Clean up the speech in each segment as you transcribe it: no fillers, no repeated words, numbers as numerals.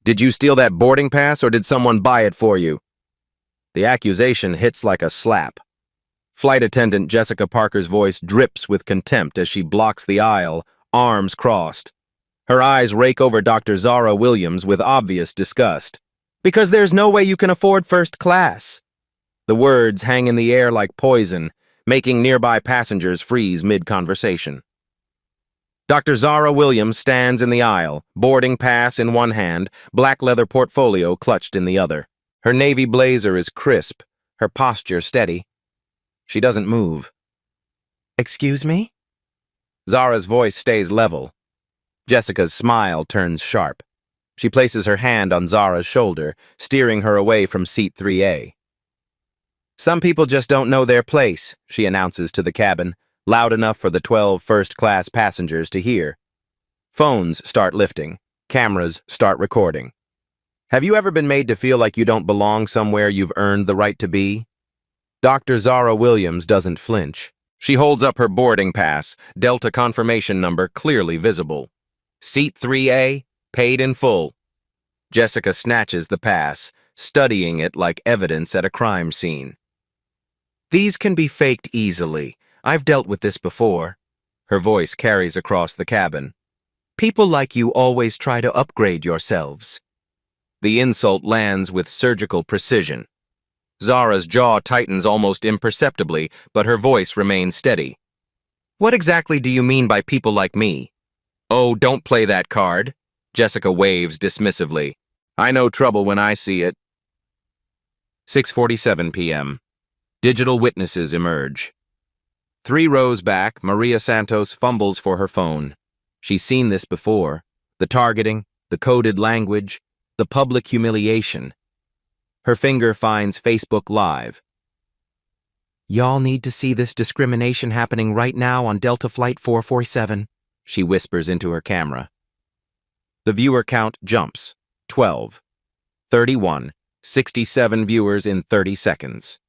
Did you steal that boarding pass or did someone buy it for you? The accusation hits like a slap. Flight attendant Jessica Parker's voice drips with contempt as she blocks the aisle, arms crossed. Her eyes rake over Dr. Zara Williams with obvious disgust. Because there's no way you can afford first class. The words hang in the air like poison, making nearby passengers freeze mid-conversation. Dr. Zara Williams stands in the aisle, boarding pass in one hand, black leather portfolio clutched in the other. Her navy blazer is crisp, her posture steady. She doesn't move. Excuse me? Zara's voice stays level. Jessica's smile turns sharp. She places her hand on Zara's shoulder, steering her away from seat 3A. Some people just don't know their place, she announces to the cabin, loud enough for the 12 first-class passengers to hear. Phones start lifting. Cameras start recording. Have you ever been made to feel like you don't belong somewhere you've earned the right to be? Dr. Zara Williams doesn't flinch. She holds up her boarding pass, Delta confirmation number clearly visible. Seat 3A, paid in full. Jessica snatches the pass, studying it like evidence at a crime scene. These can be faked easily. I've dealt with this before. Her voice carries across the cabin. People like you always try to upgrade yourselves. The insult lands with surgical precision. Zara's jaw tightens almost imperceptibly, but her voice remains steady. What exactly do you mean by people like me? Oh, don't play that card. Jessica waves dismissively. I know trouble when I see it. 6:47 p.m. Digital witnesses emerge. 3 rows back, Maria Santos fumbles for her phone. She's seen this before. The targeting, the coded language, the public humiliation. Her finger finds Facebook Live. Y'all need to see this discrimination happening right now on Delta Flight 447, she whispers into her camera. The viewer count jumps. 12, 31, 67 viewers in 30 seconds.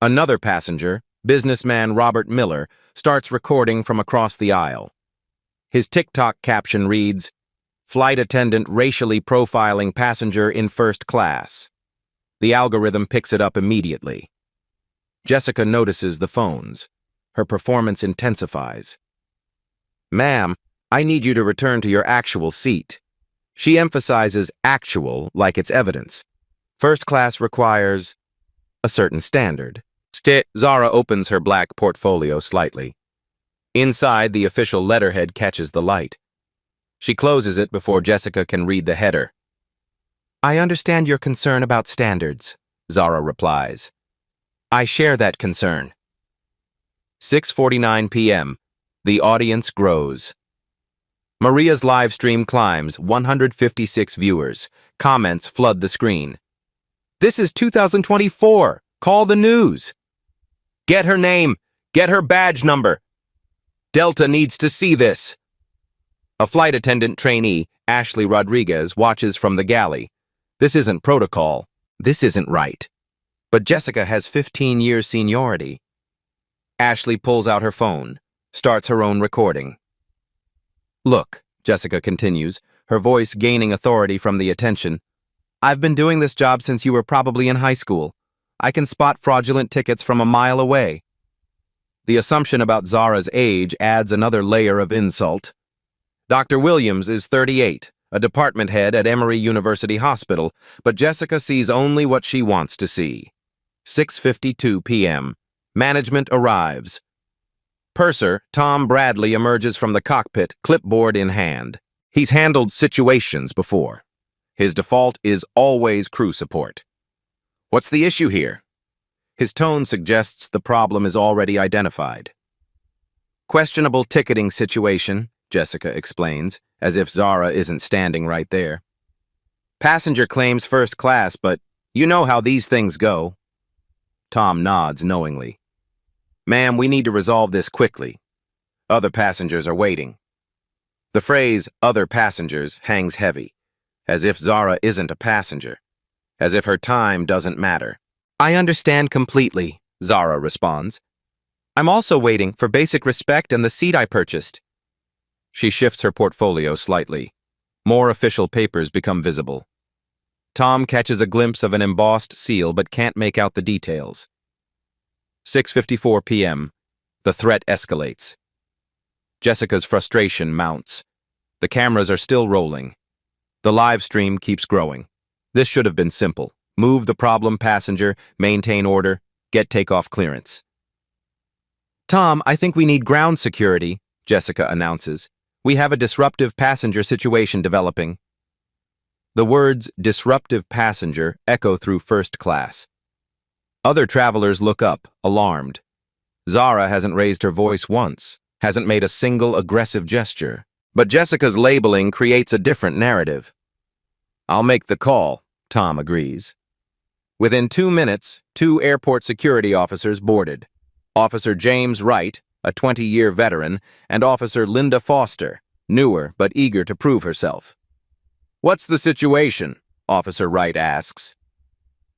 Another passenger, businessman Robert Miller, starts recording from across the aisle. His TikTok caption reads, "Flight attendant racially profiling passenger in first class." The algorithm picks it up immediately. Jessica notices the phones. Her performance intensifies. "Ma'am, I need you to return to your actual seat." She emphasizes actual like it's evidence. First class requires a certain standard. Zara opens her black portfolio slightly. Inside, the official letterhead catches the light. She closes it before Jessica can read the header. I understand your concern about standards, Zara replies. I share that concern. 6:49 p.m. The audience grows. Maria's live stream climbs 156 viewers. Comments flood the screen. This is 2024. Call the news. Get her name. Get her badge number. Delta needs to see this. A flight attendant trainee, Ashley Rodriguez, watches from the galley. This isn't protocol. This isn't right. But Jessica has 15 years seniority. Ashley pulls out her phone, starts her own recording. Look, Jessica continues, her voice gaining authority from the attention. I've been doing this job since you were probably in high school. I can spot fraudulent tickets from a mile away. The assumption about Zara's age adds another layer of insult. Dr. Williams is 38, a department head at Emory University Hospital, but Jessica sees only what she wants to see. 6:52 p.m. Management arrives. Purser Tom Bradley emerges from the cockpit, clipboard in hand. He's handled situations before. His default is always crew support. What's the issue here? His tone suggests the problem is already identified. Questionable ticketing situation, Jessica explains, as if Zara isn't standing right there. Passenger claims first class, but you know how these things go. Tom nods knowingly. Ma'am, we need to resolve this quickly. Other passengers are waiting. The phrase, other passengers, hangs heavy, as if Zara isn't a passenger, as if her time doesn't matter. I understand completely, Zara responds. I'm also waiting for basic respect and the seat I purchased. She shifts her portfolio slightly. More official papers become visible. Tom catches a glimpse of an embossed seal but can't make out the details. 6:54 p.m. The threat escalates. Jessica's frustration mounts. The cameras are still rolling. The live stream keeps growing. This should have been simple. Move the problem passenger, maintain order, get takeoff clearance. Tom, I think we need ground security, Jessica announces. We have a disruptive passenger situation developing. The words disruptive passenger echo through first class. Other travelers look up, alarmed. Zara hasn't raised her voice once, hasn't made a single aggressive gesture. But Jessica's labeling creates a different narrative. I'll make the call, Tom agrees. Within 2 minutes, 2 airport security officers boarded. Officer James Wright, a 20-year veteran, and Officer Linda Foster, newer but eager to prove herself. What's the situation? Officer Wright asks.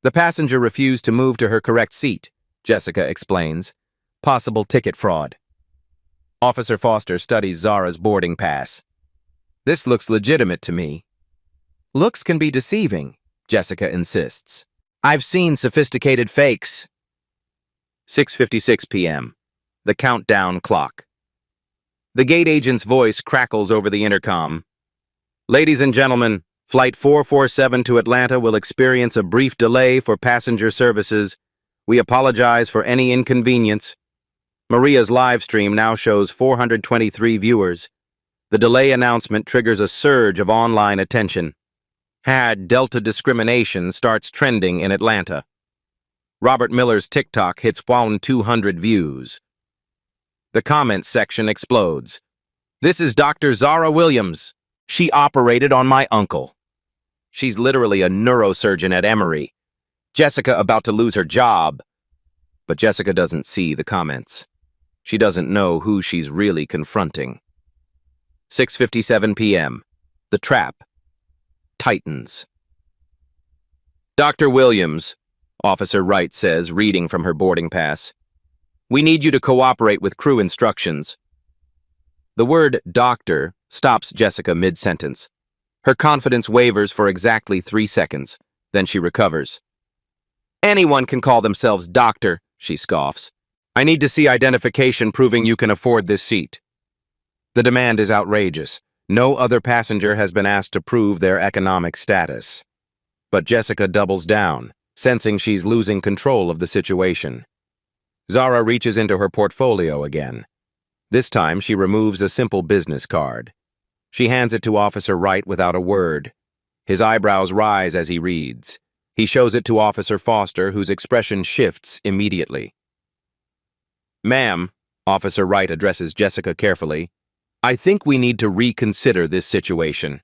The passenger refused to move to her correct seat, Jessica explains. Possible ticket fraud. Officer Foster studies Zara's boarding pass. This looks legitimate to me. Looks can be deceiving, Jessica insists. I've seen sophisticated fakes. 6:56 p.m. The countdown clock. The gate agent's voice crackles over the intercom. Ladies and gentlemen, Flight 447 to Atlanta will experience a brief delay for passenger services. We apologize for any inconvenience. Maria's live stream now shows 423 viewers. The delay announcement triggers a surge of online attention. Delta discrimination starts trending in Atlanta. Robert Miller's TikTok hits 1,200 views. The comments section explodes. This is Dr. Zara Williams. She operated on my uncle. She's literally a neurosurgeon at Emory. Jessica about to lose her job. But Jessica doesn't see the comments. She doesn't know who she's really confronting. 6:57 p.m. The trap tightens. Dr. Williams, Officer Wright says, reading from her boarding pass. We need you to cooperate with crew instructions. The word doctor stops Jessica mid-sentence. Her confidence wavers for exactly 3 seconds. Then she recovers. Anyone can call themselves doctor, she scoffs. I need to see identification proving you can afford this seat. The demand is outrageous. No other passenger has been asked to prove their economic status. But Jessica doubles down, sensing she's losing control of the situation. Zara reaches into her portfolio again. This time she removes a simple business card. She hands it to Officer Wright without a word. His eyebrows rise as he reads. He shows it to Officer Foster, whose expression shifts immediately. Ma'am, Officer Wright addresses Jessica carefully, I think we need to reconsider this situation.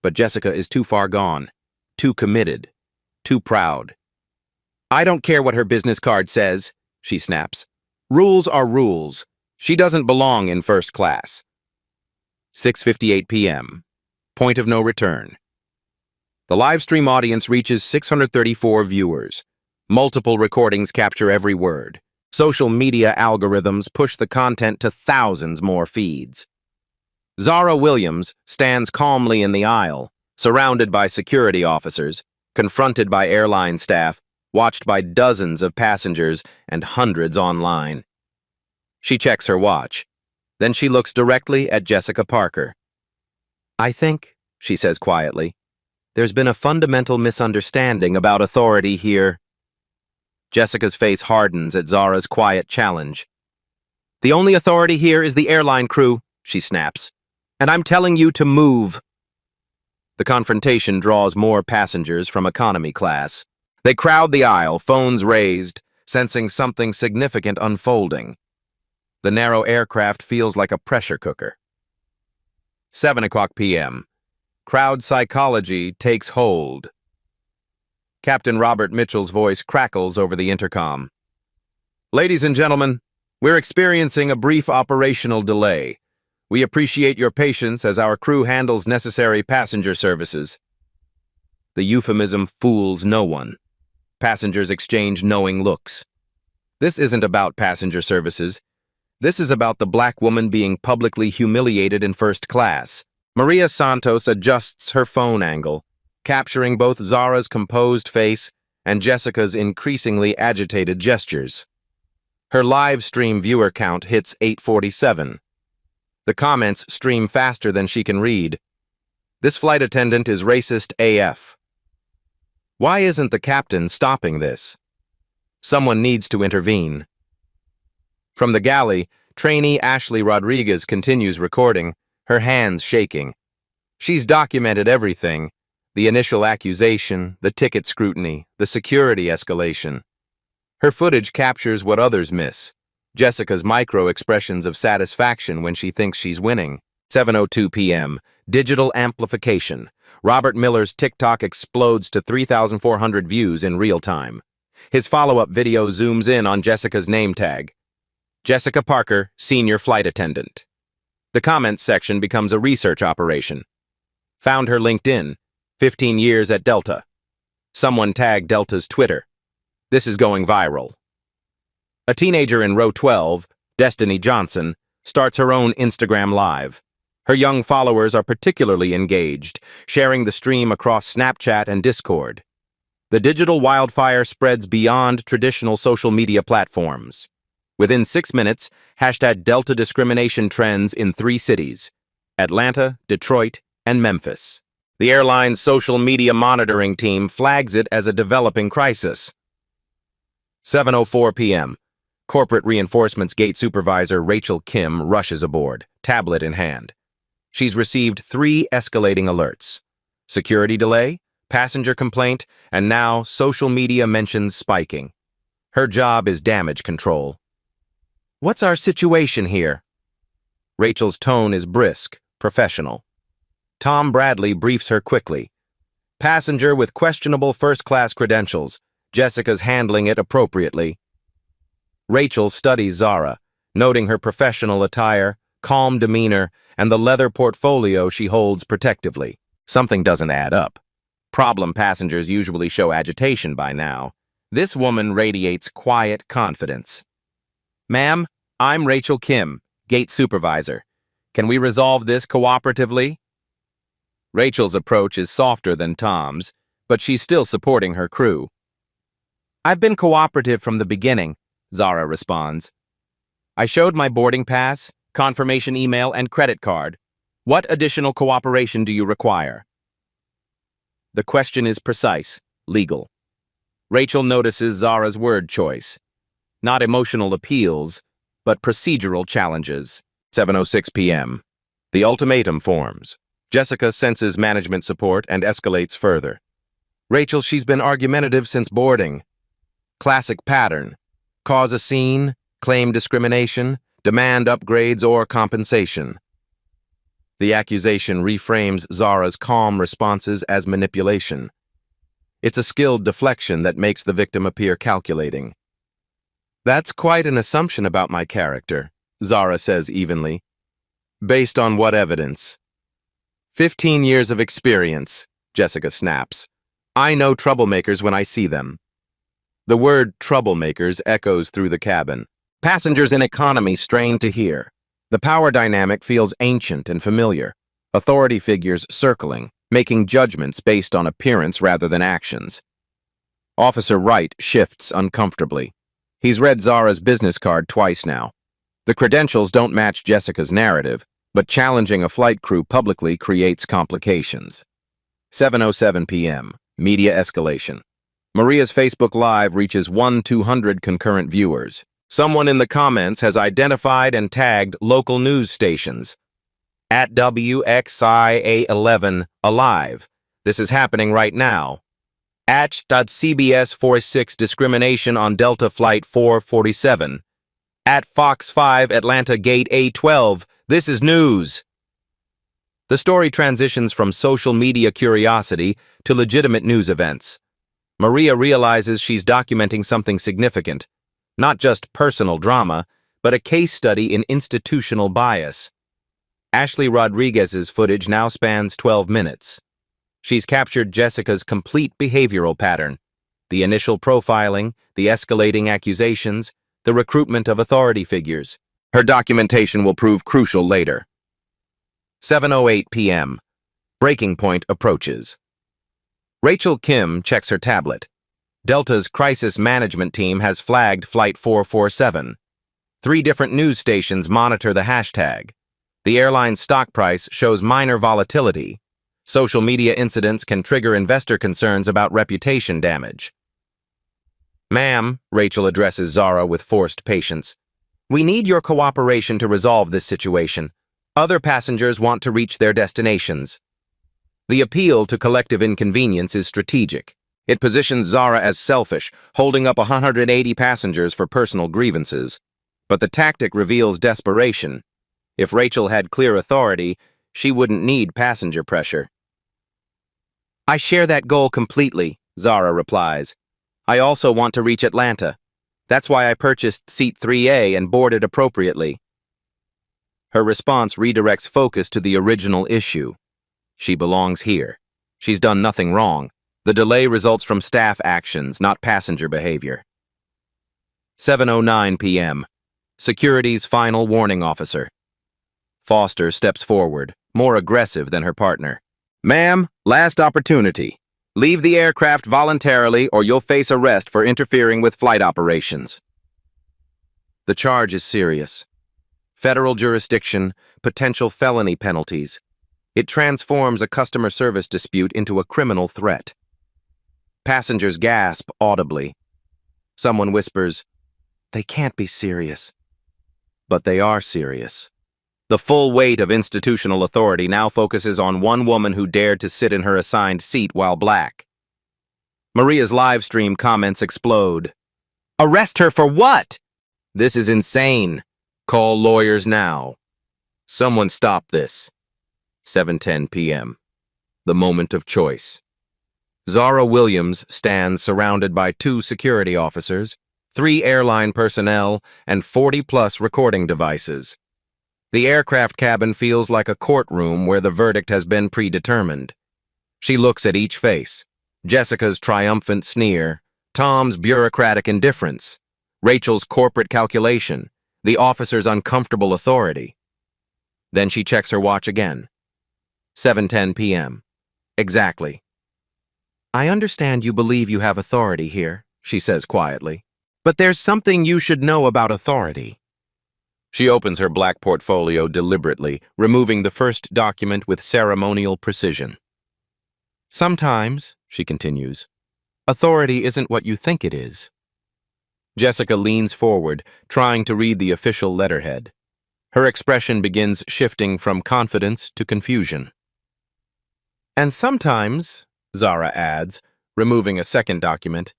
But Jessica is too far gone, too committed, too proud. I don't care what her business card says, she snaps. Rules are rules. She doesn't belong in first class. 6:58 p.m. Point of no return. The live stream audience reaches 634 viewers. Multiple recordings capture every word. Social media algorithms push the content to thousands more feeds. Zara Williams stands calmly in the aisle, surrounded by security officers, confronted by airline staff, watched by dozens of passengers and hundreds online. She checks her watch. Then she looks directly at Jessica Parker. I think, she says quietly, there's been a fundamental misunderstanding about authority here. Jessica's face hardens at Zara's quiet challenge. The only authority here is the airline crew, she snaps. And I'm telling you to move. The confrontation draws more passengers from economy class. They crowd the aisle, phones raised, sensing something significant unfolding. The narrow aircraft feels like a pressure cooker. 7:00 p.m. Crowd psychology takes hold. Captain Robert Mitchell's voice crackles over the intercom. Ladies and gentlemen, we're experiencing a brief operational delay. We appreciate your patience as our crew handles necessary passenger services. The euphemism fools no one. Passengers exchange knowing looks. This isn't about passenger services. This is about the black woman being publicly humiliated in first class. Maria Santos adjusts her phone angle, capturing both Zara's composed face and Jessica's increasingly agitated gestures. Her live stream viewer count hits 847. The comments stream faster than she can read. This flight attendant is racist AF. Why isn't the captain stopping this? Someone needs to intervene. From the galley, trainee Ashley Rodriguez continues recording, her hands shaking. She's documented everything: the initial accusation, the ticket scrutiny, the security escalation. Her footage captures what others miss: Jessica's micro-expressions of satisfaction when she thinks she's winning. 7:02 p.m. Digital amplification. Robert Miller's TikTok explodes to 3,400 views in real time. His follow-up video zooms in on Jessica's name tag: Jessica Parker, senior flight attendant. The comments section becomes a research operation. Found her LinkedIn, 15 years at Delta. Someone tagged Delta's Twitter. This is going viral. A teenager in row 12, Destiny Johnson, starts her own Instagram Live. Her young followers are particularly engaged, sharing the stream across Snapchat and Discord. The digital wildfire spreads beyond traditional social media platforms. Within 6 minutes, #Delta discrimination trends in 3 cities: Atlanta, Detroit, and Memphis. The airline's social media monitoring team flags it as a developing crisis. 7:04 p.m. Corporate Reinforcements Gate Supervisor Rachel Kim rushes aboard, tablet in hand. She's received 3 escalating alerts: security delay, passenger complaint, and now social media mentions spiking. Her job is damage control. What's our situation here? Rachel's tone is brisk, professional. Tom Bradley briefs her quickly. Passenger with questionable first-class credentials. Jessica's handling it appropriately. Rachel studies Zara, noting her professional attire, calm demeanor, and the leather portfolio she holds protectively. Something doesn't add up. Problem passengers usually show agitation by now. This woman radiates quiet confidence. Ma'am, I'm Rachel Kim, gate supervisor. Can we resolve this cooperatively? Rachel's approach is softer than Tom's, but she's still supporting her crew. I've been cooperative from the beginning, Zara responds. I showed my boarding pass, confirmation email, and credit card. What additional cooperation do you require? The question is precise, legal. Rachel notices Zara's word choice. Not emotional appeals, but procedural challenges. 7:06 p.m. The ultimatum forms. Jessica senses management support and escalates further. Rachel, she's been argumentative since boarding. Classic pattern. Cause a scene, claim discrimination, demand upgrades or compensation. The accusation reframes Zara's calm responses as manipulation. It's a skilled deflection that makes the victim appear calculating. That's quite an assumption about my character, Zara says evenly. Based on what evidence? 15 years of experience, Jessica snaps. I know troublemakers when I see them. The word troublemakers echoes through the cabin. Passengers in economy strain to hear. The power dynamic feels ancient and familiar. Authority figures circling, making judgments based on appearance rather than actions. Officer Wright shifts uncomfortably. He's read Zara's business card twice now. The credentials don't match Jessica's narrative, but challenging a flight crew publicly creates complications. 7:07 p.m. Media escalation. Maria's Facebook Live reaches 1,200 concurrent viewers. Someone in the comments has identified and tagged local news stations. At WXIA11 Alive. This is happening right now. At .CBS 46 discrimination on Delta Flight 447. At Fox 5 Atlanta Gate A12. This is news. The story transitions from social media curiosity to legitimate news events. Maria realizes she's documenting something significant. Not just personal drama, but a case study in institutional bias. Ashley Rodriguez's footage now spans 12 minutes. She's captured Jessica's complete behavioral pattern: the initial profiling, the escalating accusations, the recruitment of authority figures. Her documentation will prove crucial later. 7:08 p.m. Breaking point approaches. Rachel Kim checks her tablet. Delta's crisis management team has flagged Flight 447. 3 different news stations monitor the hashtag. The airline's stock price shows minor volatility. Social media incidents can trigger investor concerns about reputation damage. "Ma'am," Rachel addresses Zara with forced patience, "we need your cooperation to resolve this situation. Other passengers want to reach their destinations." The appeal to collective inconvenience is strategic. It positions Zara as selfish, holding up 180 passengers for personal grievances. But the tactic reveals desperation. If Rachel had clear authority, she wouldn't need passenger pressure. "I share that goal completely," Zara replies. "I also want to reach Atlanta. That's why I purchased seat 3A and boarded appropriately." Her response redirects focus to the original issue. She belongs here. She's done nothing wrong. The delay results from staff actions, not passenger behavior. 7:09 p.m. Security's final warning officer. Foster steps forward, more aggressive than her partner. "Ma'am, last opportunity. Leave the aircraft voluntarily or you'll face arrest for interfering with flight operations." The charge is serious. Federal jurisdiction, potential felony penalties. It transforms a customer service dispute into a criminal threat. Passengers gasp audibly. Someone whispers, "They can't be serious." But they are serious. The full weight of institutional authority now focuses on one woman who dared to sit in her assigned seat while black. Maria's live stream comments explode. "Arrest her for what? This is insane. Call lawyers now. Someone stop this." 7:10 p.m. The moment of choice. Zara Williams stands surrounded by 2 security officers, 3 airline personnel, and 40-plus recording devices. The aircraft cabin feels like a courtroom where the verdict has been predetermined. She looks at each face. Jessica's triumphant sneer, Tom's bureaucratic indifference, Rachel's corporate calculation, the officer's uncomfortable authority. Then she checks her watch again. 7:10 p.m. Exactly. "I understand you believe you have authority here," she says quietly. "But there's something you should know about authority." She opens her black portfolio deliberately, removing the first document with ceremonial precision. "Sometimes," she continues, "authority isn't what you think it is." Jessica leans forward, trying to read the official letterhead. Her expression begins shifting from confidence to confusion. "And sometimes," Zara adds, removing a second document,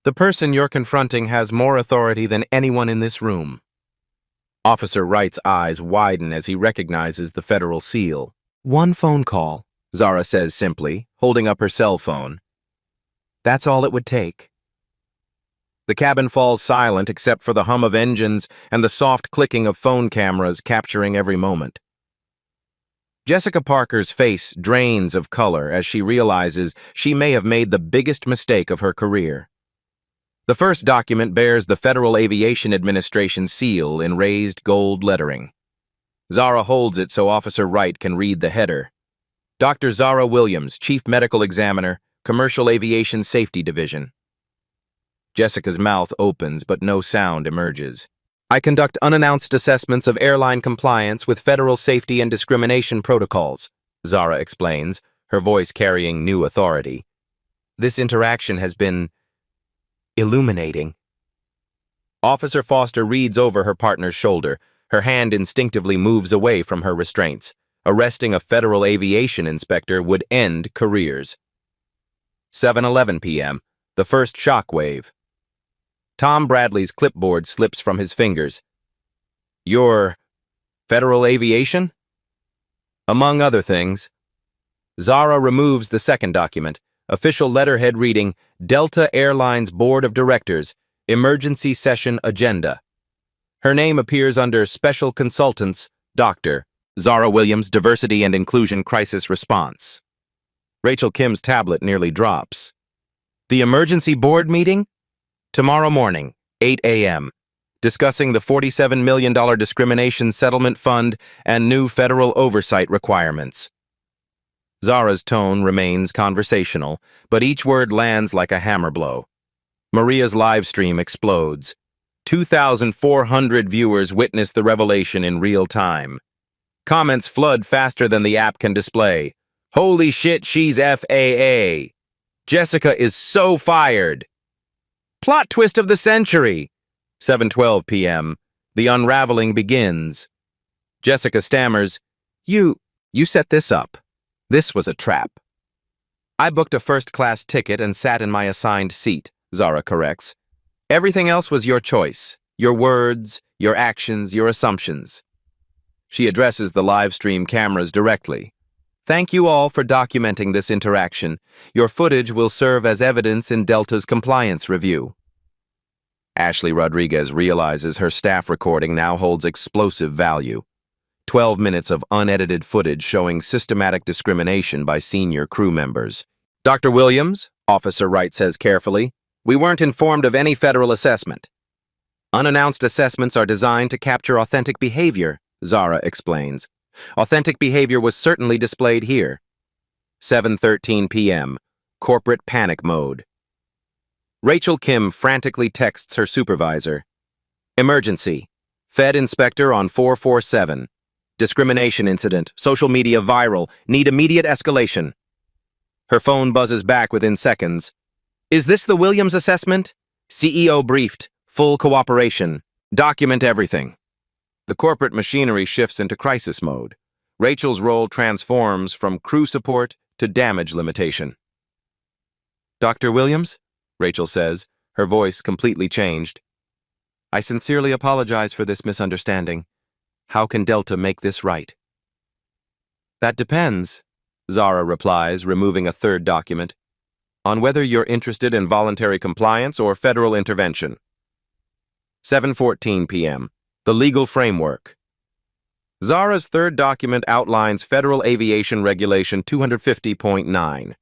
"the person you're confronting has more authority than anyone in this room." Officer Wright's eyes widen as he recognizes the federal seal. "One phone call," Zara says simply, holding up her cell phone. "That's all it would take." The cabin falls silent except for the hum of engines and the soft clicking of phone cameras capturing every moment. Jessica Parker's face drains of color as she realizes she may have made the biggest mistake of her career. The first document bears the Federal Aviation Administration seal in raised gold lettering. Zara holds it so Officer Wright can read the header. Dr. Zara Williams, Chief Medical Examiner, Commercial Aviation Safety Division. Jessica's mouth opens, but no sound emerges. "I conduct unannounced assessments of airline compliance with federal safety and discrimination protocols," Zara explains, her voice carrying new authority. "This interaction has been illuminating." Officer Foster reads over her partner's shoulder. Her hand instinctively moves away from her restraints. Arresting a federal aviation inspector would end careers. 7:11 p.m. The first shockwave. Tom Bradley's clipboard slips from his fingers. "Your federal aviation?" Among other things. Zara removes the second document, official letterhead reading, Delta Airlines Board of Directors, Emergency Session Agenda. Her name appears under Special Consultants, Dr. Zara Williams, Diversity and Inclusion Crisis Response. Rachel Kim's tablet nearly drops. "The emergency board meeting? Tomorrow morning, 8 a.m. discussing the $47 million discrimination settlement fund and new federal oversight requirements. Zara's tone remains conversational, but each word lands like a hammer blow. Maria's live stream explodes. 2,400 viewers witness the revelation in real time. Comments flood faster than the app can display. Holy shit, she's FAA. Jessica is so fired. Plot twist of the century. 7:12 p.m. The unraveling begins. Jessica stammers, You set this up. This was a trap. I booked a first-class ticket and sat in my assigned seat, Zara corrects. Everything else was your choice. Your words, your actions, your assumptions. She addresses the live stream cameras directly. Thank you all for documenting this interaction. Your footage will serve as evidence in Delta's compliance review. Ashley Rodriguez realizes her staff recording now holds explosive value. 12 minutes of unedited footage showing systematic discrimination by senior crew members. Dr. Williams, Officer Wright says carefully, we weren't informed of any federal assessment. Unannounced assessments are designed to capture authentic behavior, Zara explains. Authentic behavior was certainly displayed here. 7:13 p.m. Corporate panic mode. Rachel Kim frantically texts her supervisor. Emergency. Fed inspector on 447. Discrimination incident. Social media viral. Need immediate escalation. Her phone buzzes back within seconds. Is this the Williams assessment? CEO briefed. Full cooperation. Document everything. The corporate machinery shifts into crisis mode. Rachel's role transforms from crew support to damage limitation. Dr. Williams? Rachel says, her voice completely changed. I sincerely apologize for this misunderstanding. How can Delta make this right? That depends, Zara replies, removing a third document, on whether you're interested in voluntary compliance or federal intervention. 7:14 p.m. The legal framework. Zara's third document outlines Federal Aviation Regulation 250.9.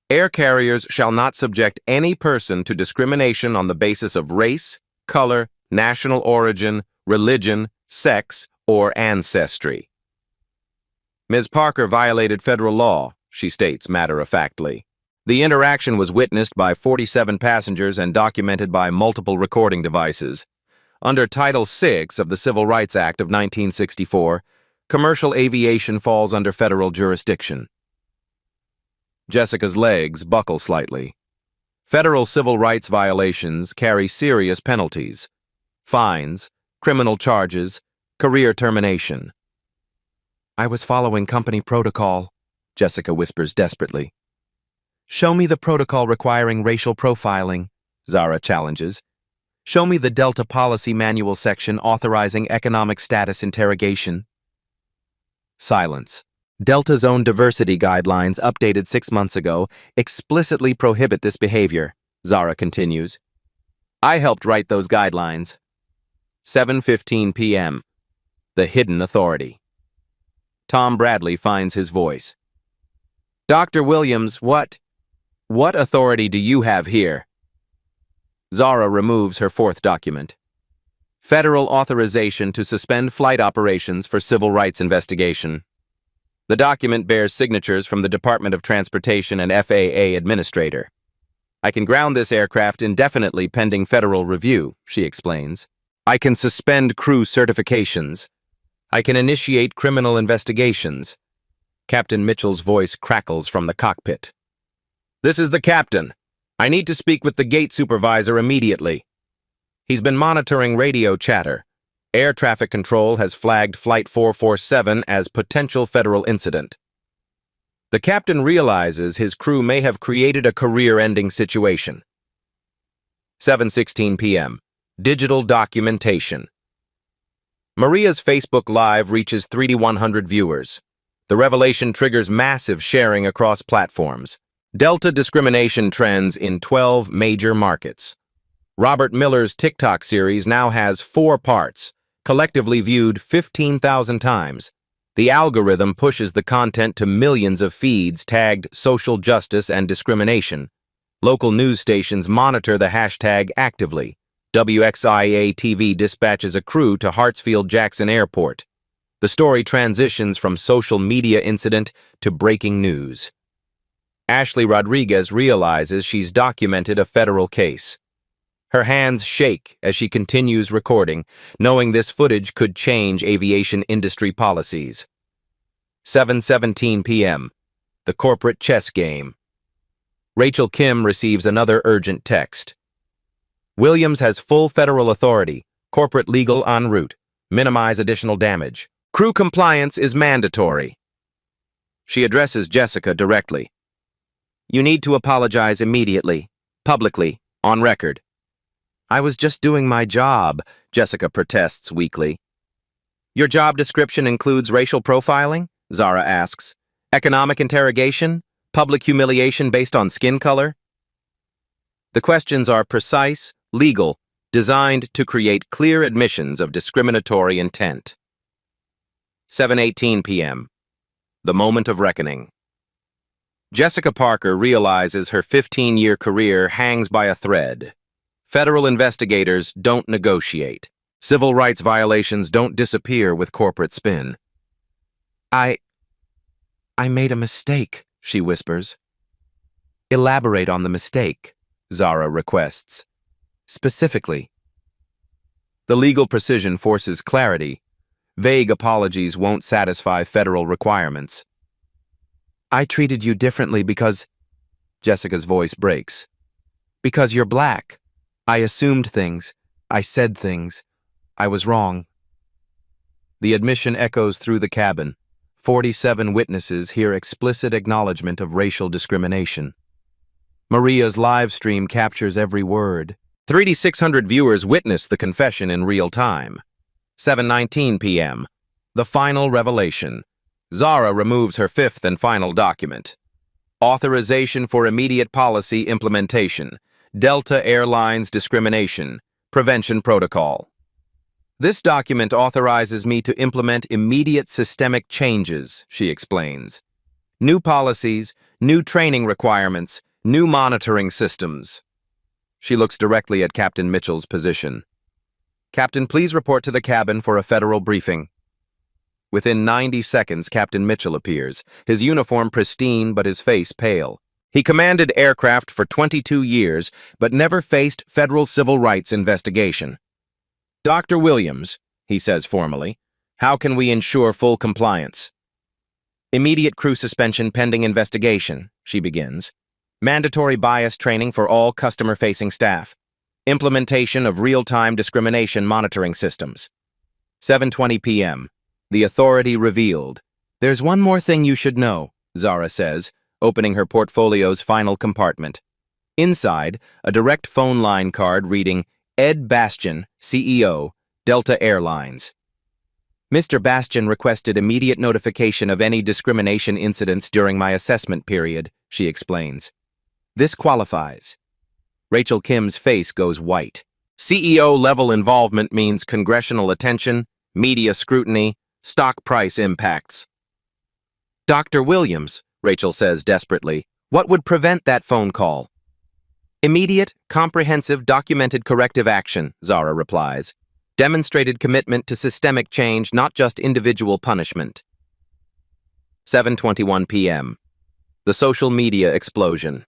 Air carriers shall not subject any person to discrimination on the basis of race, color, national origin, religion, sex, or ancestry. Ms. Parker violated federal law, she states matter-of-factly. The interaction was witnessed by 47 passengers and documented by multiple recording devices. Under Title VI of the Civil Rights Act of 1964, commercial aviation falls under federal jurisdiction. Jessica's legs buckle slightly. Federal civil rights violations carry serious penalties. Fines, criminal charges, career termination. I was following company protocol, Jessica whispers desperately. Show me the protocol requiring racial profiling, Zara challenges. Show me the Delta Policy Manual section authorizing economic status interrogation. Silence. Delta's own diversity guidelines, updated 6 months ago, explicitly prohibit this behavior, Zara continues. I helped write those guidelines. 7:15 p.m. The hidden authority. Tom Bradley finds his voice. Dr. Williams, what authority do you have here? Zara removes her fourth document. Federal authorization to suspend flight operations for civil rights investigation. The document bears signatures from the Department of Transportation and FAA administrator. I can ground this aircraft indefinitely pending federal review, she explains. I can suspend crew certifications. I can initiate criminal investigations. Captain Mitchell's voice crackles from the cockpit. This is the captain. I need to speak with the gate supervisor immediately. He's been monitoring radio chatter. Air traffic control has flagged Flight 447 as potential federal incident. The captain realizes his crew may have created a career-ending situation. 7:16 p.m. Digital documentation. Maria's Facebook Live reaches 3,100 viewers. The revelation triggers massive sharing across platforms. Delta discrimination trends in 12 major markets. Robert Miller's TikTok series now has 4 parts, collectively viewed 15,000 times. The algorithm pushes the content to millions of feeds tagged social justice and discrimination. Local news stations monitor the hashtag actively, WXIA-TV dispatches a crew to Hartsfield-Jackson Airport. The story transitions from social media incident to breaking news. Ashley Rodriguez realizes she's documented a federal case. Her hands shake as she continues recording, knowing this footage could change aviation industry policies. 7:17 p.m. The corporate chess game. Rachel Kim receives another urgent text. Williams has full federal authority. Corporate legal en route. Minimize additional damage. Crew compliance is mandatory. She addresses Jessica directly. You need to apologize immediately, publicly, on record. I was just doing my job, Jessica protests weakly. Your job description includes racial profiling? Zara asks. Economic interrogation? Public humiliation based on skin color? The questions are precise, legal, designed to create clear admissions of discriminatory intent. 7:18 p.m. The moment of reckoning. Jessica Parker realizes her 15-year career hangs by a thread. Federal investigators don't negotiate. Civil rights violations don't disappear with corporate spin. I made a mistake, she whispers. Elaborate on the mistake, Zara requests. Specifically. The legal precision forces clarity. Vague apologies won't satisfy federal requirements. I treated you differently because... Jessica's voice breaks. Because you're black. I assumed things. I said things. I was wrong. The admission echoes through the cabin. 47 witnesses hear explicit acknowledgement of racial discrimination. Maria's live stream captures every word. 3,600 viewers witness the confession in real time. 7:19 p.m. The final revelation. Zara removes her fifth and final document. Authorization for immediate policy implementation. Delta Airlines discrimination. Prevention protocol. This document authorizes me to implement immediate systemic changes, she explains. New policies, new training requirements, new monitoring systems. She looks directly at Captain Mitchell's position. Captain, please report to the cabin for a federal briefing. Within 90 seconds, Captain Mitchell appears, his uniform pristine but his face pale. He commanded aircraft for 22 years, but never faced federal civil rights investigation. Dr. Williams, he says formally, how can we ensure full compliance? Immediate crew suspension pending investigation, she begins. Mandatory bias training for all customer-facing staff. Implementation of real-time discrimination monitoring systems. 7:20 p.m. The authority revealed. There's one more thing you should know, Zara says, opening her portfolio's final compartment. Inside, a direct phone line card reading, Ed Bastian, CEO, Delta Airlines. Mr. Bastian requested immediate notification of any discrimination incidents during my assessment period, she explains. This qualifies. Rachel Kim's face goes white. CEO-level involvement means congressional attention, media scrutiny, stock price impacts. Dr. Williams, Rachel says desperately, what would prevent that phone call? Immediate, comprehensive, documented corrective action, Zara replies. Demonstrated commitment to systemic change, not just individual punishment. 7:21 p.m. The social media explosion.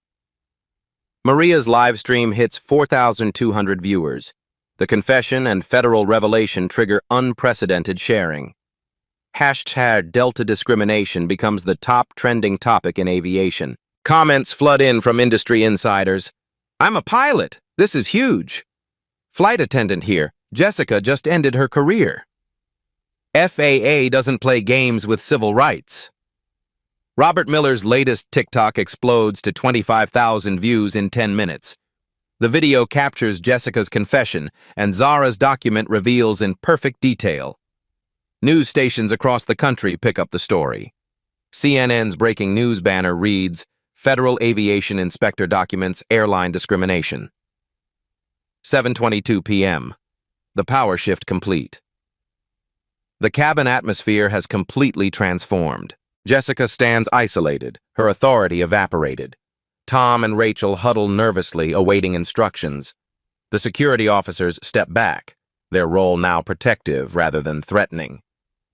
Maria's live stream hits 4,200 viewers. The confession and federal revelation trigger unprecedented sharing. Hashtag Delta discrimination becomes the top trending topic in aviation. Comments flood in from industry insiders. I'm a pilot. This is huge. Flight attendant here. Jessica just ended her career. FAA doesn't play games with civil rights. Robert Miller's latest TikTok explodes to 25,000 views in 10 minutes. The video captures Jessica's confession, and Zara's document reveals in perfect detail. News stations across the country pick up the story. CNN's breaking news banner reads, Federal Aviation Inspector documents airline discrimination. 7:22 p.m. The power shift complete. The cabin atmosphere has completely transformed. Jessica stands isolated, her authority evaporated. Tom and Rachel huddle nervously, awaiting instructions. The security officers step back, their role now protective rather than threatening.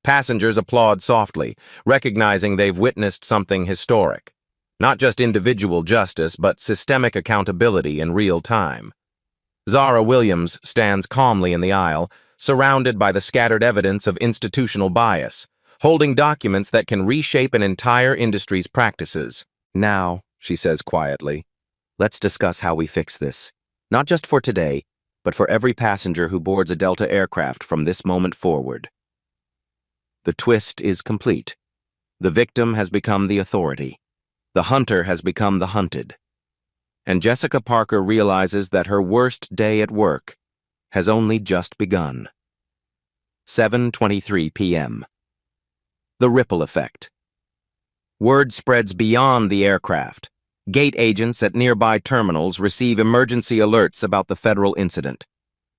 Passengers applaud softly, recognizing they've witnessed something historic. Not just individual justice, but systemic accountability in real time. Zara Williams stands calmly in the aisle, surrounded by the scattered evidence of institutional bias, holding documents that can reshape an entire industry's practices. "Now," she says quietly, "let's discuss how we fix this. Not just for today, but for every passenger who boards a Delta aircraft from this moment forward." The twist is complete. The victim has become the authority. The hunter has become the hunted. And Jessica Parker realizes that her worst day at work has only just begun. 7:23 p.m. The ripple effect. Word spreads beyond the aircraft. Gate agents at nearby terminals receive emergency alerts about the federal incident.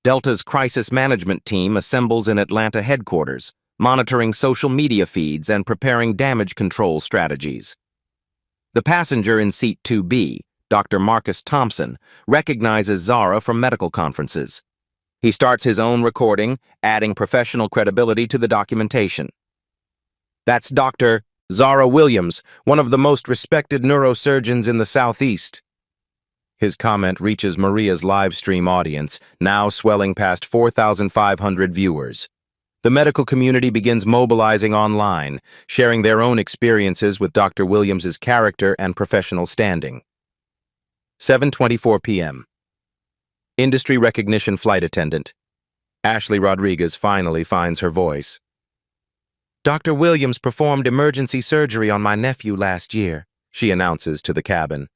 Delta's crisis management team assembles in Atlanta headquarters, monitoring social media feeds and preparing damage control strategies. The passenger in seat 2B, Dr. Marcus Thompson, recognizes Zara from medical conferences. He starts his own recording, adding professional credibility to the documentation. "That's Dr. Zara Williams, one of the most respected neurosurgeons in the Southeast." His comment reaches Maria's live stream audience, now swelling past 4,500 viewers. The medical community begins mobilizing online, sharing their own experiences with Dr. Williams's character and professional standing. 7:24 p.m. Industry recognition flight attendant. Ashley Rodriguez finally finds her voice. "Dr. Williams performed emergency surgery on my nephew last year," she announces to the cabin.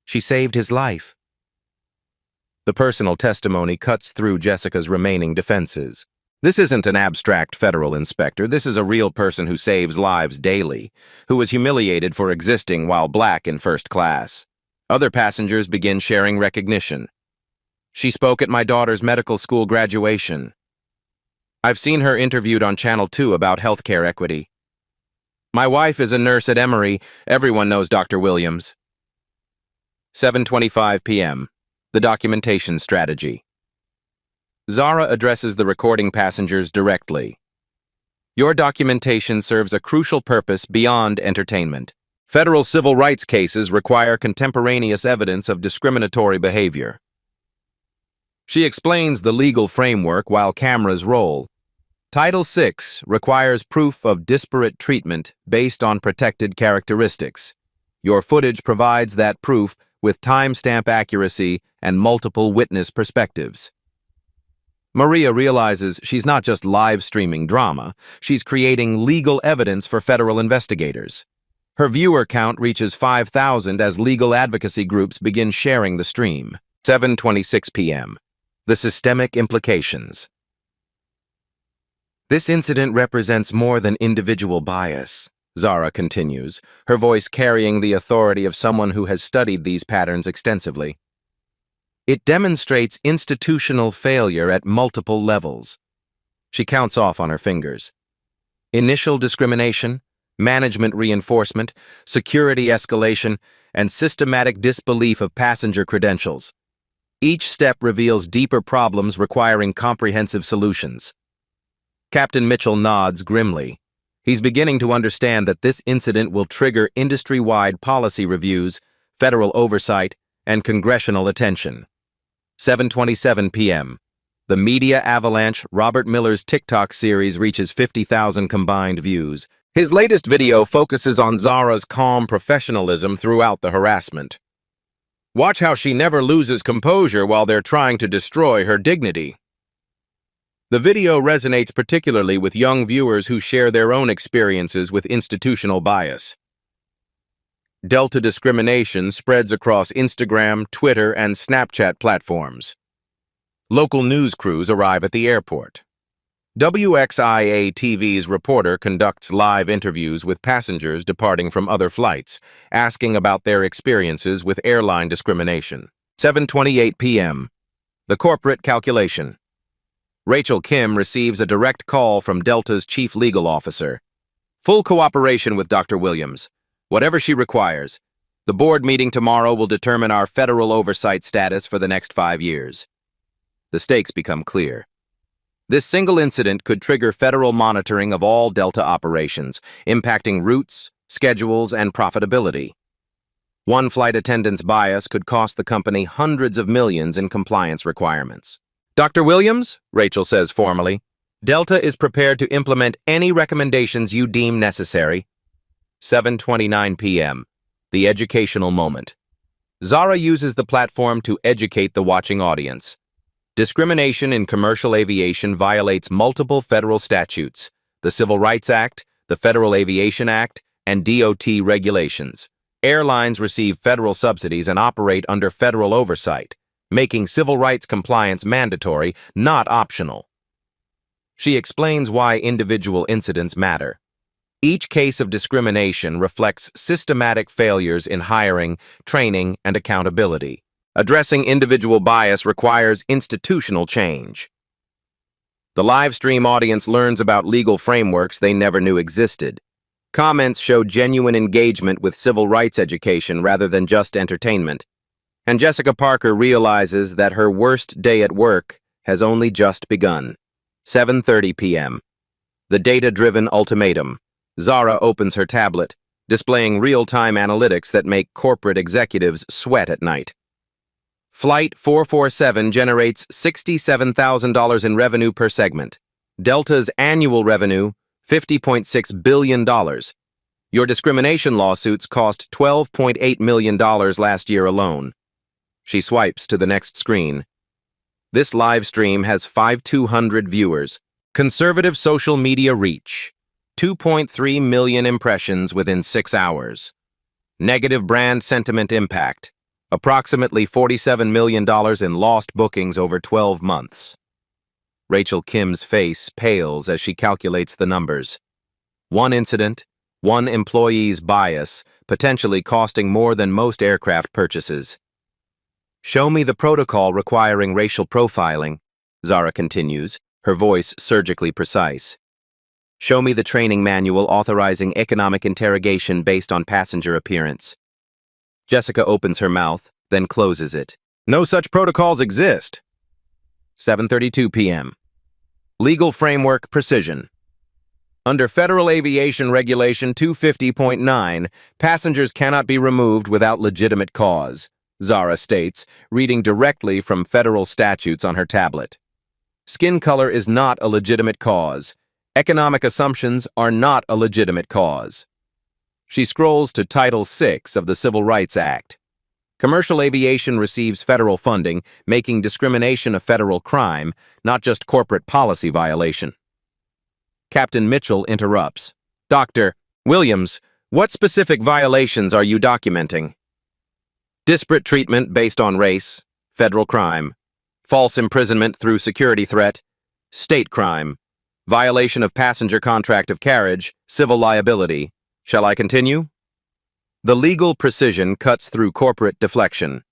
"She saved his life." The personal testimony cuts through Jessica's remaining defenses. This isn't an abstract federal inspector. This is a real person who saves lives daily, who was humiliated for existing while black in first class. Other passengers begin sharing recognition. "She spoke at my daughter's medical school graduation. I've seen her interviewed on Channel 2 about healthcare equity. My wife is a nurse at Emory. Everyone knows Dr. Williams." 7:25 p.m. The documentation strategy. Zara addresses the recording passengers directly. "Your documentation serves a crucial purpose beyond entertainment. Federal civil rights cases require contemporaneous evidence of discriminatory behavior." She explains the legal framework while cameras roll. Title VI requires proof of disparate treatment based on protected characteristics. Your footage provides that proof with timestamp accuracy and multiple witness perspectives. Maria realizes she's not just live streaming drama, she's creating legal evidence for federal investigators. Her viewer count reaches 5,000 as legal advocacy groups begin sharing the stream. 7:26 p.m. The systemic implications. "This incident represents more than individual bias," Zara continues, her voice carrying the authority of someone who has studied these patterns extensively. "It demonstrates institutional failure at multiple levels." She counts off on her fingers. Initial discrimination, management reinforcement, security escalation, and systematic disbelief of passenger credentials. Each step reveals deeper problems requiring comprehensive solutions. Captain Mitchell nods grimly. He's beginning to understand that this incident will trigger industry-wide policy reviews, federal oversight, and congressional attention. 7:27 p.m. The media avalanche. Robert Miller's TikTok series reaches 50,000 combined views. His latest video focuses on Zara's calm professionalism throughout the harassment. Watch how she never loses composure while they're trying to destroy her dignity. The video resonates particularly with young viewers who share their own experiences with institutional bias. Delta discrimination spreads across Instagram, Twitter, and Snapchat platforms. Local news crews arrive at the airport. WXIA-TV's reporter conducts live interviews with passengers departing from other flights, asking about their experiences with airline discrimination. 7:28 p.m. The corporate calculation. Rachel Kim receives a direct call from Delta's chief legal officer. Full cooperation with Dr. Williams. Whatever she requires. The board meeting tomorrow will determine our federal oversight status for the next 5 years. The stakes become clear. This single incident could trigger federal monitoring of all Delta operations, impacting routes, schedules, and profitability. One flight attendant's bias could cost the company hundreds of millions in compliance requirements. Dr. Williams, Rachel says formally, Delta is prepared to implement any recommendations you deem necessary. 7:29 p.m. The educational moment. Zara uses the platform to educate the watching audience. Discrimination in commercial aviation violates multiple federal statutes, the Civil Rights Act, the Federal Aviation Act, and DOT regulations. Airlines receive federal subsidies and operate under federal oversight, making civil rights compliance mandatory, not optional. She explains why individual incidents matter. Each case of discrimination reflects systematic failures in hiring, training, and accountability. Addressing individual bias requires institutional change. The live stream audience learns about legal frameworks they never knew existed. Comments show genuine engagement with civil rights education rather than just entertainment. And Jessica Parker realizes that her worst day at work has only just begun. 7:30 p.m. The data-driven ultimatum. Zara opens her tablet, displaying real-time analytics that make corporate executives sweat at night. Flight 447 generates $67,000 in revenue per segment. Delta's annual revenue, $50.6 billion. Your discrimination lawsuits cost $12.8 million last year alone. She swipes to the next screen. This live stream has 5,200 viewers. Conservative social media reach. 2.3 million impressions within 6 hours. Negative brand sentiment impact. Approximately $47 million in lost bookings over 12 months. Rachel Kim's face pales as she calculates the numbers. One incident, one employee's bias, potentially costing more than most aircraft purchases. Show me the protocol requiring racial profiling, Zara continues, her voice surgically precise. Show me the training manual authorizing economic interrogation based on passenger appearance. Jessica opens her mouth, then closes it. No such protocols exist. 7:32 p.m. Legal framework precision. Under Federal Aviation Regulation 250.9, passengers cannot be removed without legitimate cause, Zara states, reading directly from federal statutes on her tablet. Skin color is not a legitimate cause. Economic assumptions are not a legitimate cause. She scrolls to Title VI of the Civil Rights Act. Commercial aviation receives federal funding, making discrimination a federal crime, not just corporate policy violation. Captain Mitchell interrupts. Dr. Williams, what specific violations are you documenting? Disparate treatment based on race, federal crime. False imprisonment through security threat, state crime. Violation of passenger contract of carriage, civil liability. Shall I continue? The legal precision cuts through corporate deflection.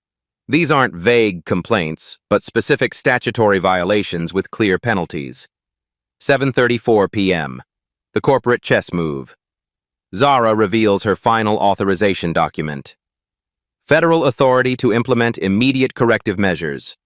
These aren't vague complaints, but specific statutory violations with clear penalties. 7:34 p.m. The corporate chess move. Zara reveals her final authorization document. Federal authority to implement immediate corrective measures.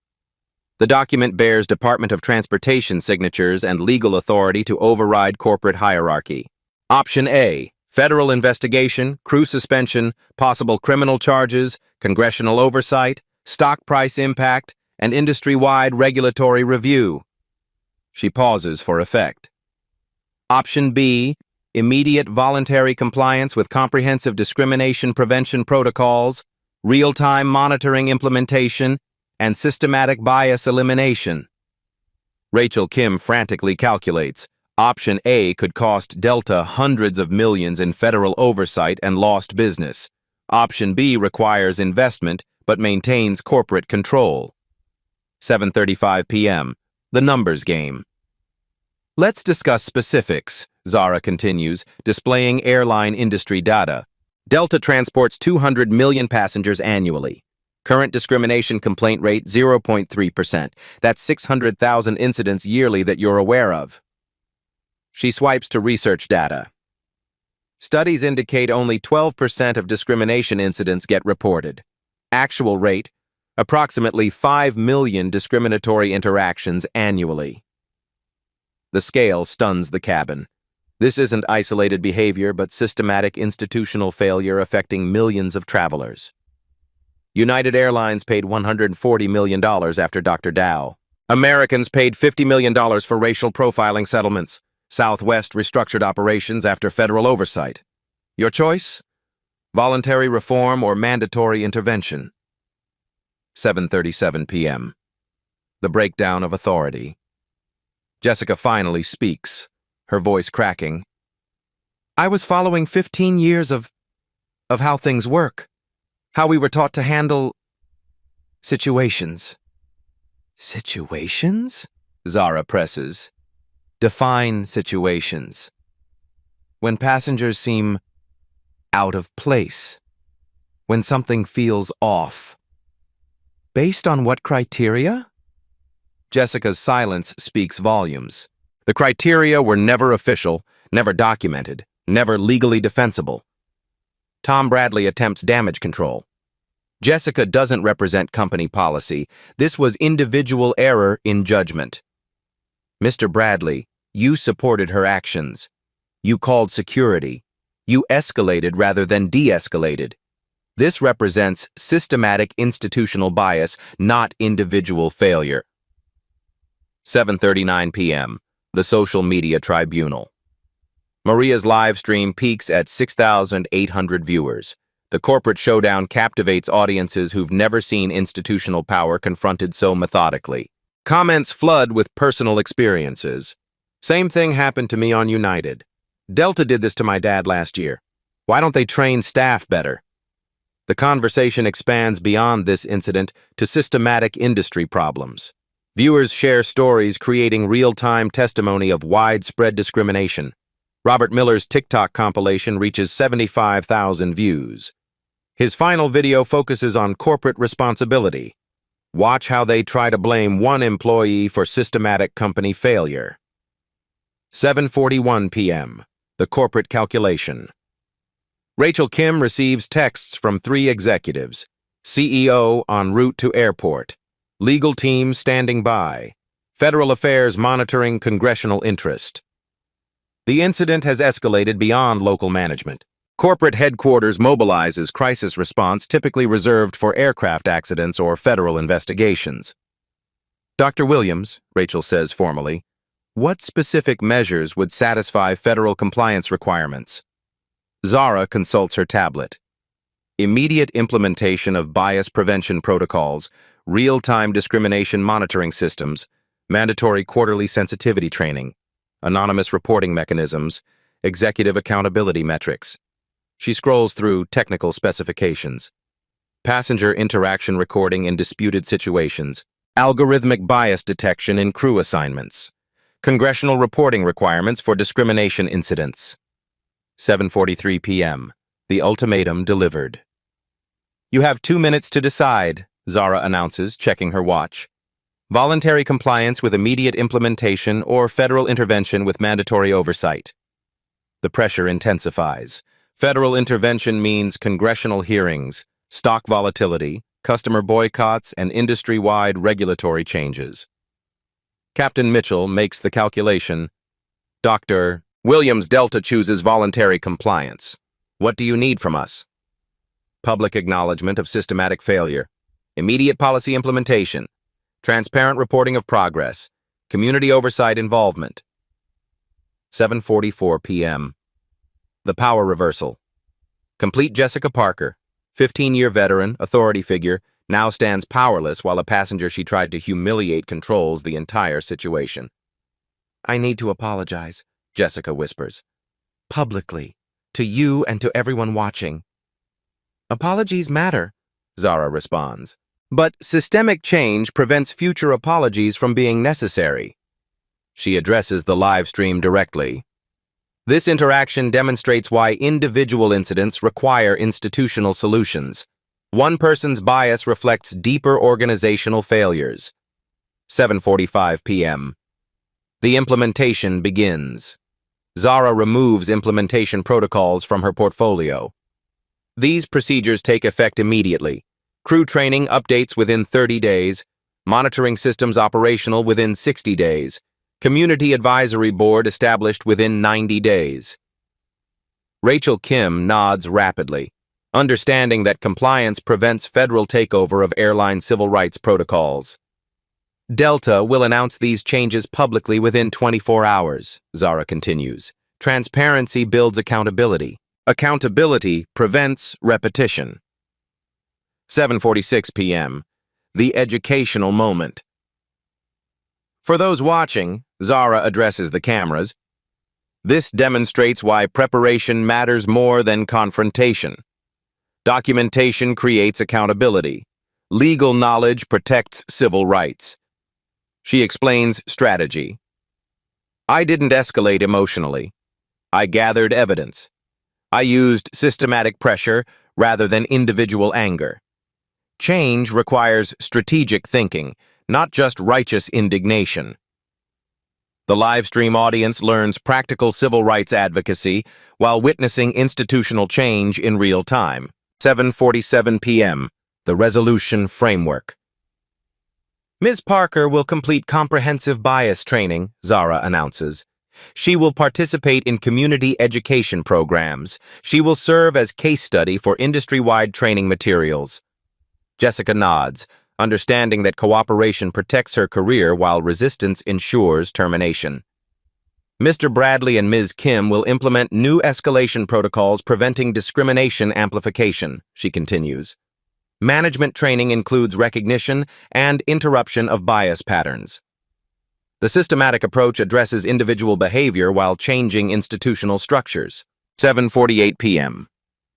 The document bears Department of Transportation signatures and legal authority to override corporate hierarchy. Option A. Federal investigation, crew suspension, possible criminal charges, congressional oversight, stock price impact, and industry-wide regulatory review. She pauses for effect. Option B. Immediate voluntary compliance with comprehensive discrimination prevention protocols, real-time monitoring implementation, and systematic bias elimination. Rachel Kim frantically calculates. Option A could cost Delta hundreds of millions in federal oversight and lost business. Option B requires investment but maintains corporate control. 7:35 p.m. The numbers game. Let's discuss specifics, Zara continues, displaying airline industry data. Delta transports 200 million passengers annually. Current discrimination complaint rate 0.3%. That's 600,000 incidents yearly that you're aware of. She swipes to research data. Studies indicate only 12% of discrimination incidents get reported. Actual rate, Approximately 5 million discriminatory interactions annually. The scale stuns the cabin. This isn't isolated behavior, but systematic institutional failure affecting millions of travelers. United Airlines paid $140 million after Dr. Dow. Americans paid $50 million for racial profiling settlements. Southwest restructured operations after federal oversight. Your choice? Voluntary reform or mandatory intervention? 7:37 p.m. The breakdown of authority. Jessica finally speaks, her voice cracking. I was following 15 years of how things work, how we were taught to handle situations. Situations? Zara presses. Define situations. When passengers seem out of place. When something feels off. Based on what criteria? Jessica's silence speaks volumes. The criteria were never official, never documented, never legally defensible. Tom Bradley attempts damage control. Jessica doesn't represent company policy. This was individual error in judgment. Mr. Bradley, you supported her actions. You called security. You escalated rather than de-escalated. This represents systematic institutional bias, not individual failure. 7:39 p.m. The Social Media Tribunal. Maria's live stream peaks at 6,800 viewers. The corporate showdown captivates audiences who've never seen institutional power confronted so methodically. Comments flood with personal experiences. Same thing happened to me on United. Delta did this to my dad last year. Why don't they train staff better? The conversation expands beyond this incident to systematic industry problems. Viewers share stories creating real-time testimony of widespread discrimination. Robert Miller's TikTok compilation reaches 75,000 views. His final video focuses on corporate responsibility. Watch how they try to blame one employee for systematic company failure. 7:41 p.m. The corporate calculation. Rachel Kim receives texts from 3 executives. CEO en route to airport. Legal team standing by. Federal affairs monitoring congressional interest. The incident has escalated beyond local management. Corporate headquarters mobilizes crisis response typically reserved for aircraft accidents or federal investigations. Dr. Williams, Rachel says formally, what specific measures would satisfy federal compliance requirements? Zara consults her tablet. Immediate implementation of bias prevention protocols, real-time discrimination monitoring systems, mandatory quarterly sensitivity training, anonymous reporting mechanisms, executive accountability metrics. She scrolls through technical specifications. Passenger interaction recording in disputed situations, algorithmic bias detection in crew assignments, congressional reporting requirements for discrimination incidents. 7:43 p.m. The ultimatum delivered. You have 2 minutes to decide, Zara announces, checking her watch. Voluntary compliance with immediate implementation or federal intervention with mandatory oversight. The pressure intensifies. Federal intervention means congressional hearings, stock volatility, customer boycotts, and industry-wide regulatory changes. Captain Mitchell makes the calculation. Dr. Williams Delta chooses voluntary compliance. What do you need from us? Public acknowledgement of systematic failure, immediate policy implementation, transparent reporting of progress, community oversight involvement. 7:44 p.m. The power reversal. Complete Jessica Parker, 15-year veteran, authority figure, now stands powerless while a passenger she tried to humiliate controls the entire situation. I need to apologize, Jessica whispers. Publicly, to you and to everyone watching. Apologies matter, Zara responds. But systemic change prevents future apologies from being necessary. She addresses the live stream directly. This interaction demonstrates why individual incidents require institutional solutions. One person's bias reflects deeper organizational failures. 7:45 p.m. The implementation begins. Zara removes implementation protocols from her portfolio. These procedures take effect immediately. Crew training updates within 30 days. Monitoring systems operational within 60 days. Community Advisory Board established within 90 days. Rachel Kim nods rapidly, understanding that compliance prevents federal takeover of airline civil rights protocols. Delta will announce these changes publicly within 24 hours, Zara continues. Transparency builds accountability. Accountability prevents repetition. 7:46 p.m. The educational moment. For those watching, Zara addresses the cameras. This demonstrates why preparation matters more than confrontation. Documentation creates accountability. Legal knowledge protects civil rights. She explains strategy. I didn't escalate emotionally. I gathered evidence. I used systematic pressure rather than individual anger. Change requires strategic thinking, not just righteous indignation. The livestream audience learns practical civil rights advocacy while witnessing institutional change in real time. 7:47 p.m. The resolution framework. Ms. Parker will complete comprehensive bias training, Zara announces. She will participate in community education programs. She will serve as case study for industry-wide training materials. Jessica nods, understanding that cooperation protects her career while resistance ensures termination. Mr. Bradley and Ms. Kim will implement new escalation protocols preventing discrimination amplification, she continues. Management training includes recognition and interruption of bias patterns. The systematic approach addresses individual behavior while changing institutional structures. 7:48 p.m.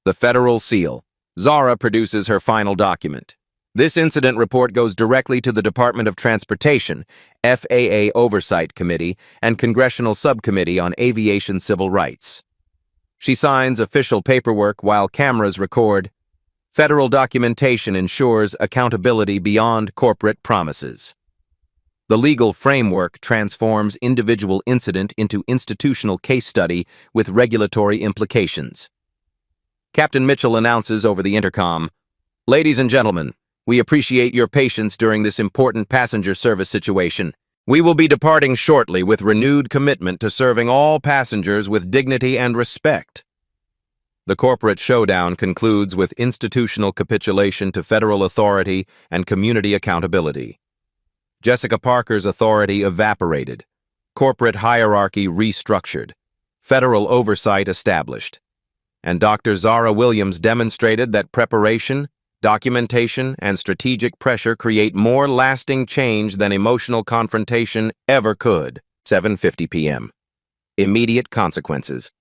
The Federal Seal. Zara produces her final document. This incident report goes directly to the Department of Transportation, FAA Oversight Committee, and Congressional Subcommittee on Aviation Civil Rights. She signs official paperwork while cameras record. Federal documentation ensures accountability beyond corporate promises. The legal framework transforms individual incident into institutional case study with regulatory implications. Captain Mitchell announces over the intercom, "Ladies and gentlemen, we appreciate your patience during this important passenger service situation. We will be departing shortly with renewed commitment to serving all passengers with dignity and respect." The corporate showdown concludes with institutional capitulation to federal authority and community accountability. Jessica Parker's authority evaporated, corporate hierarchy restructured, federal oversight established, and Dr. Zara Williams demonstrated that preparation, documentation, and strategic pressure create more lasting change than emotional confrontation ever could. 7:50 p.m. Immediate consequences.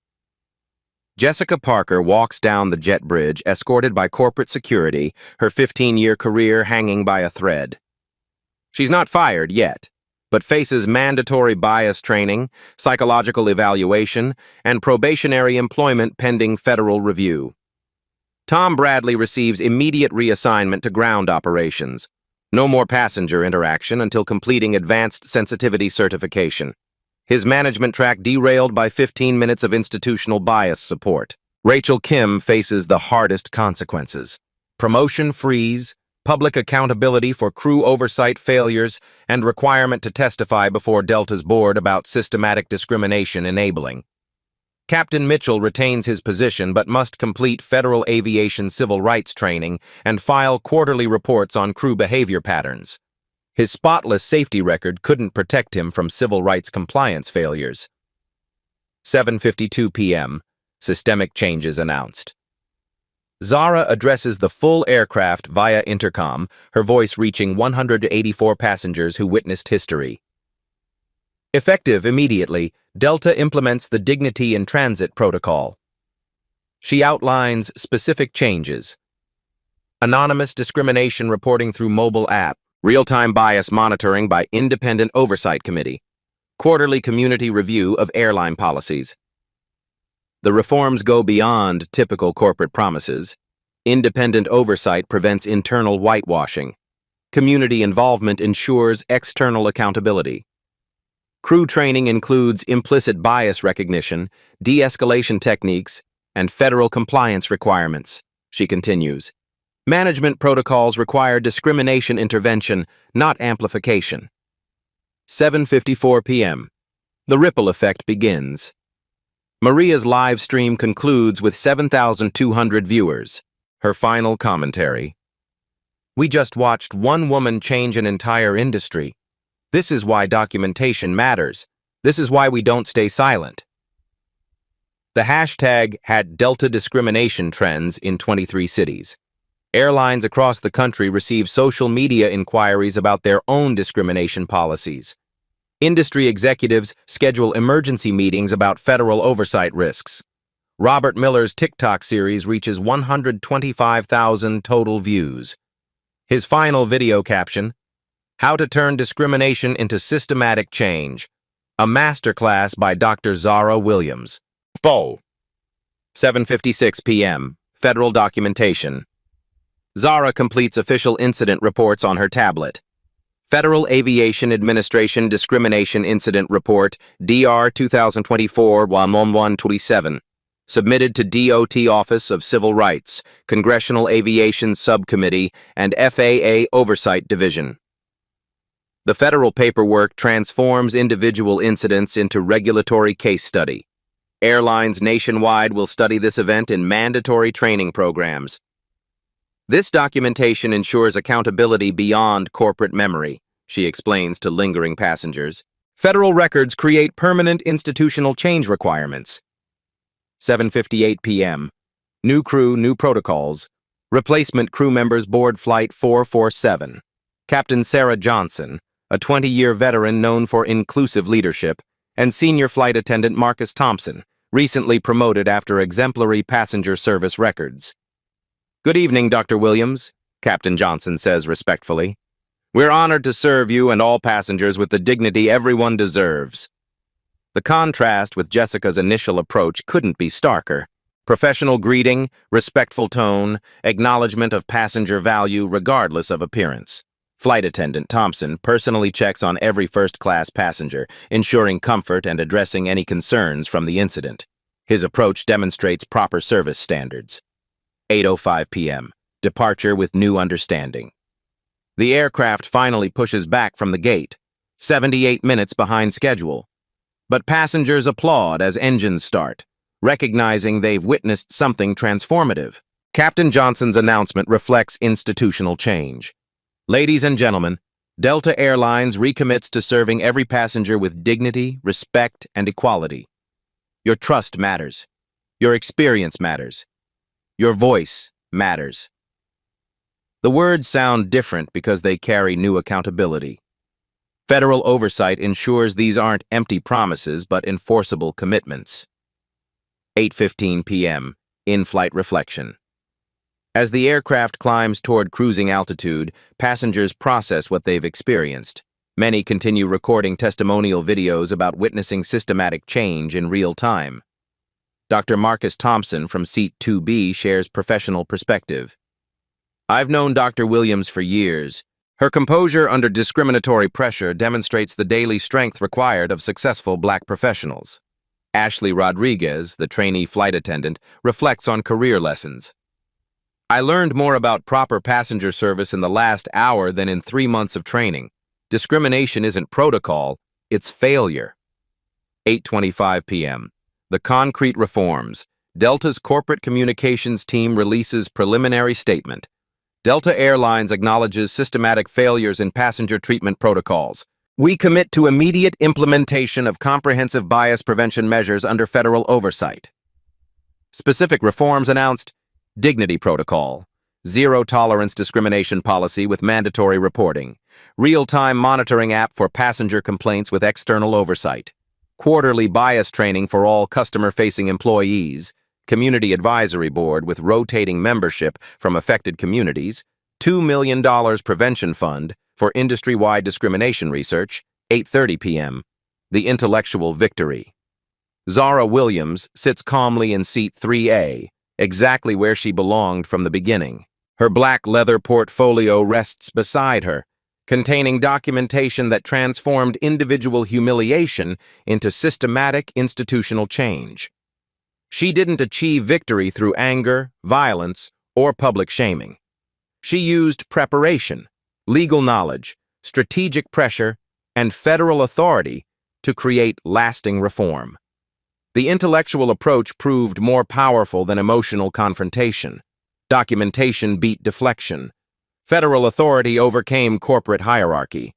Jessica Parker walks down the jet bridge escorted by corporate security, her 15-year career hanging by a thread. She's not fired yet, but faces mandatory bias training, psychological evaluation, and probationary employment pending federal review. Tom Bradley receives immediate reassignment to ground operations. No more passenger interaction until completing advanced sensitivity certification. His management track derailed by 15 minutes of institutional bias support. Rachel Kim faces the hardest consequences. Promotion freeze, public accountability for crew oversight failures, and requirement to testify before Delta's board about systematic discrimination enabling. Captain Mitchell retains his position but must complete federal aviation civil rights training and file quarterly reports on crew behavior patterns. His spotless safety record couldn't protect him from civil rights compliance failures. 7:52 p.m. Systemic changes announced. Zara addresses the full aircraft via intercom, her voice reaching 184 passengers who witnessed history. Effective immediately, Delta implements the Dignity in Transit protocol. She outlines specific changes. Anonymous discrimination reporting through mobile app, real-time bias monitoring by Independent Oversight Committee, quarterly community review of airline policies. The reforms go beyond typical corporate promises. Independent oversight prevents internal whitewashing. Community involvement ensures external accountability. Crew training includes implicit bias recognition, de-escalation techniques, and federal compliance requirements, she continues. Management protocols require discrimination intervention, not amplification. 7:54 p.m. The ripple effect begins. Maria's live stream concludes with 7,200 viewers. Her final commentary. We just watched one woman change an entire industry. This is why documentation matters. This is why we don't stay silent. The hashtag had Delta discrimination trends in 23 cities. Airlines across the country receive social media inquiries about their own discrimination policies. Industry executives schedule emergency meetings about federal oversight risks. Robert Miller's TikTok series reaches 125,000 total views. His final video caption, How to Turn Discrimination into Systematic Change, a masterclass by Dr. Zara Williams. 7:56 p.m. Federal documentation. Zara completes official incident reports on her tablet. Federal Aviation Administration Discrimination Incident Report, DR 2024-1127, submitted to DOT Office of Civil Rights, Congressional Aviation Subcommittee, and FAA Oversight Division. The federal paperwork transforms individual incidents into regulatory case study. Airlines nationwide will study this event in mandatory training programs. This documentation ensures accountability beyond corporate memory, she explains to lingering passengers. Federal records create permanent institutional change requirements. 7:58 p.m. New crew, new protocols. Replacement crew members board Flight 447. Captain Sarah Johnson, a 20-year veteran known for inclusive leadership, and Senior Flight Attendant Marcus Thompson, recently promoted after exemplary passenger service records. Good evening, Dr. Williams, Captain Johnson says respectfully. We're honored to serve you and all passengers with the dignity everyone deserves. The contrast with Jessica's initial approach couldn't be starker. Professional greeting, respectful tone, acknowledgement of passenger value regardless of appearance. Flight Attendant Thompson personally checks on every first-class passenger, ensuring comfort and addressing any concerns from the incident. His approach demonstrates proper service standards. 8:05 p.m. Departure with new understanding. The aircraft finally pushes back from the gate, 78 minutes behind schedule. But passengers applaud as engines start, recognizing they've witnessed something transformative. Captain Johnson's announcement reflects institutional change. Ladies and gentlemen, Delta Airlines recommits to serving every passenger with dignity, respect, and equality. Your trust matters. Your experience matters. Your voice matters. The words sound different because they carry new accountability. Federal oversight ensures these aren't empty promises but enforceable commitments. 8:15 p.m. In-flight reflection. As the aircraft climbs toward cruising altitude, passengers process what they've experienced. Many continue recording testimonial videos about witnessing systematic change in real time. Dr. Marcus Thompson from Seat 2B shares professional perspective. I've known Dr. Williams for years. Her composure under discriminatory pressure demonstrates the daily strength required of successful Black professionals. Ashley Rodriguez, the trainee flight attendant, reflects on career lessons. I learned more about proper passenger service in the last hour than in 3 months of training. Discrimination isn't protocol, it's failure. 8:25 p.m. The concrete reforms. Delta's corporate communications team releases preliminary statement. Delta Airlines acknowledges systematic failures in passenger treatment protocols. We commit to immediate implementation of comprehensive bias prevention measures under federal oversight. Specific reforms announced: Dignity Protocol, Zero-Tolerance Discrimination Policy with mandatory reporting, Real-Time Monitoring App for passenger complaints with external oversight, Quarterly Bias Training for all customer-facing employees, Community Advisory Board with rotating membership from affected communities, $2 million Prevention Fund for industry-wide discrimination research, 8:30 p.m. The intellectual victory. Zara Williams sits calmly in seat 3A, exactly where she belonged from the beginning. Her black leather portfolio rests beside her, containing documentation that transformed individual humiliation into systematic institutional change. She didn't achieve victory through anger, violence, or public shaming. She used preparation, legal knowledge, strategic pressure, and federal authority to create lasting reform. The intellectual approach proved more powerful than emotional confrontation. Documentation beat deflection. Federal authority overcame corporate hierarchy.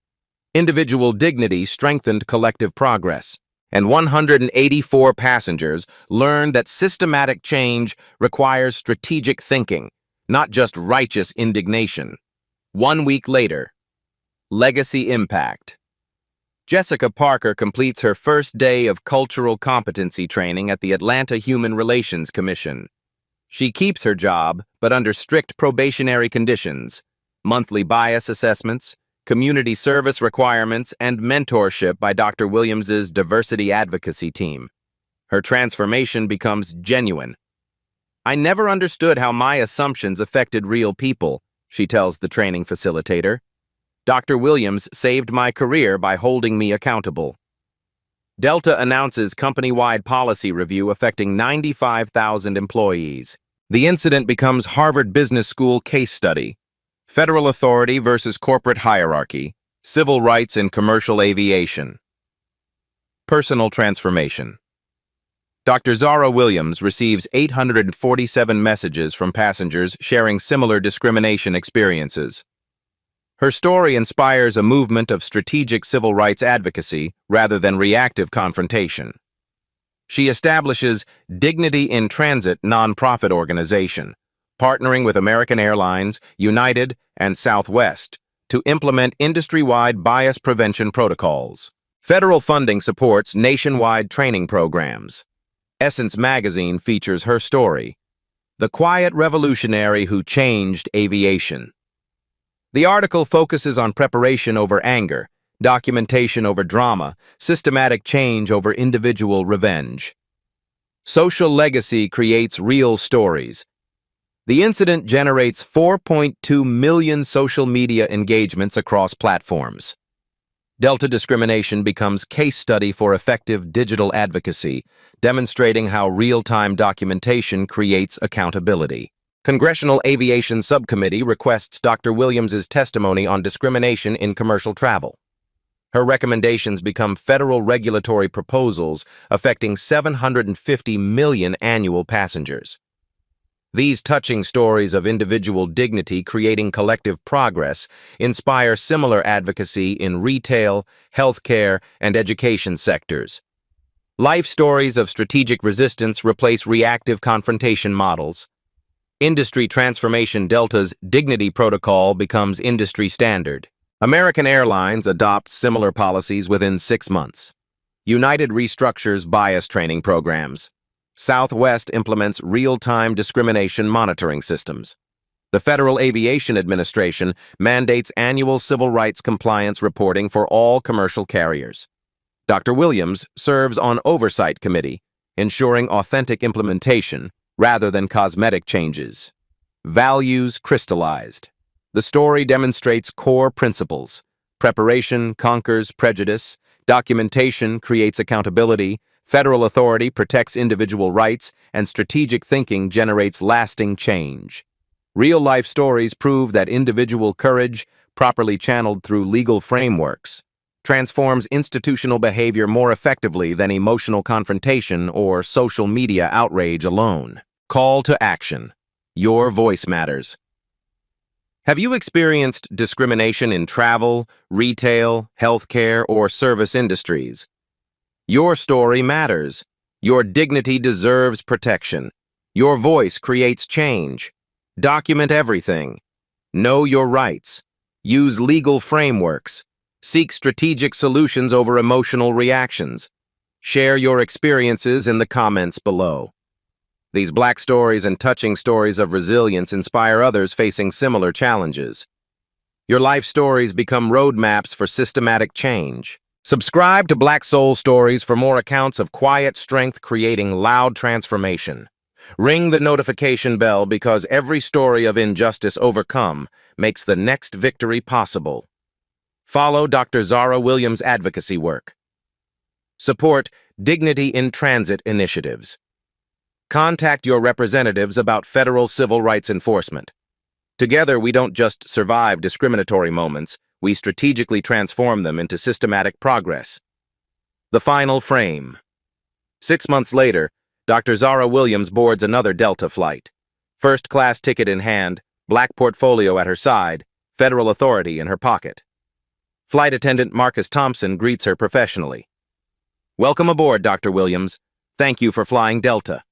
Individual dignity strengthened collective progress. And 184 passengers learned that systematic change requires strategic thinking, not just righteous indignation. 1 week later, legacy impact. Jessica Parker completes her first day of cultural competency training at the Atlanta Human Relations Commission. She keeps her job, but under strict probationary conditions: monthly bias assessments, community service requirements, and mentorship by Dr. Williams's diversity advocacy team. Her transformation becomes genuine. "I never understood how my assumptions affected real people," she tells the training facilitator. "Dr. Williams saved my career by holding me accountable." Delta announces company-wide policy review affecting 95,000 employees. The incident becomes Harvard Business School case study. Federal authority versus corporate hierarchy. Civil rights in commercial aviation. Personal transformation. Dr. Zara Williams receives 847 messages from passengers sharing similar discrimination experiences. Her story inspires a movement of strategic civil rights advocacy rather than reactive confrontation. She establishes Dignity in Transit nonprofit organization, partnering with American Airlines, United, and Southwest to implement industry-wide bias prevention protocols. Federal funding supports nationwide training programs. Essence magazine features her story, The Quiet Revolutionary Who Changed Aviation. The article focuses on preparation over anger, documentation over drama, systematic change over individual revenge. Social legacy creates real stories. The incident generates 4.2 million social media engagements across platforms. Delta discrimination becomes case study for effective digital advocacy, demonstrating how real-time documentation creates accountability. Congressional Aviation Subcommittee requests Dr. Williams's testimony on discrimination in commercial travel. Her recommendations become federal regulatory proposals affecting 750 million annual passengers. These touching stories of individual dignity creating collective progress inspire similar advocacy in retail, healthcare, and education sectors. Life stories of strategic resistance replace reactive confrontation models. Industry transformation. Delta's Dignity Protocol becomes industry standard. American Airlines adopts similar policies within 6 months. United restructures bias training programs. Southwest implements real-time discrimination monitoring systems. The Federal Aviation Administration mandates annual civil rights compliance reporting for all commercial carriers. Dr. Williams serves on Oversight Committee, ensuring authentic implementation rather than cosmetic changes. Values crystallized. The story demonstrates core principles. Preparation conquers prejudice. Documentation creates accountability. Federal authority protects individual rights, and strategic thinking generates lasting change. Real-life stories prove that individual courage, properly channeled through legal frameworks, transforms institutional behavior more effectively than emotional confrontation or social media outrage alone. Call to action. Your voice matters. Have you experienced discrimination in travel, retail, healthcare, or service industries? Your story matters. Your dignity deserves protection. Your voice creates change. Document everything. Know your rights. Use legal frameworks. Seek strategic solutions over emotional reactions. Share your experiences in the comments below. These Black stories and touching stories of resilience inspire others facing similar challenges. Your life stories become roadmaps for systematic change. Subscribe to Black Soul Stories for more accounts of quiet strength creating loud transformation. Ring the notification bell because every story of injustice overcome makes the next victory possible. Follow Dr. Zara Williams' advocacy work. Support Dignity in Transit initiatives. Contact your representatives about federal civil rights enforcement. Together, we don't just survive discriminatory moments, we strategically transform them into systematic progress. The final frame. 6 months later, Dr. Zara Williams boards another Delta flight. First-class ticket in hand, black portfolio at her side, federal authority in her pocket. Flight attendant Marcus Thompson greets her professionally. "Welcome aboard, Dr. Williams. Thank you for flying Delta."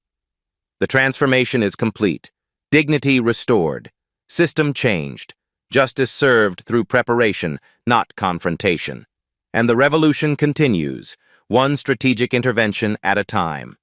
The transformation is complete. Dignity restored. System changed. Justice served through preparation, not confrontation. And the revolution continues, one strategic intervention at a time.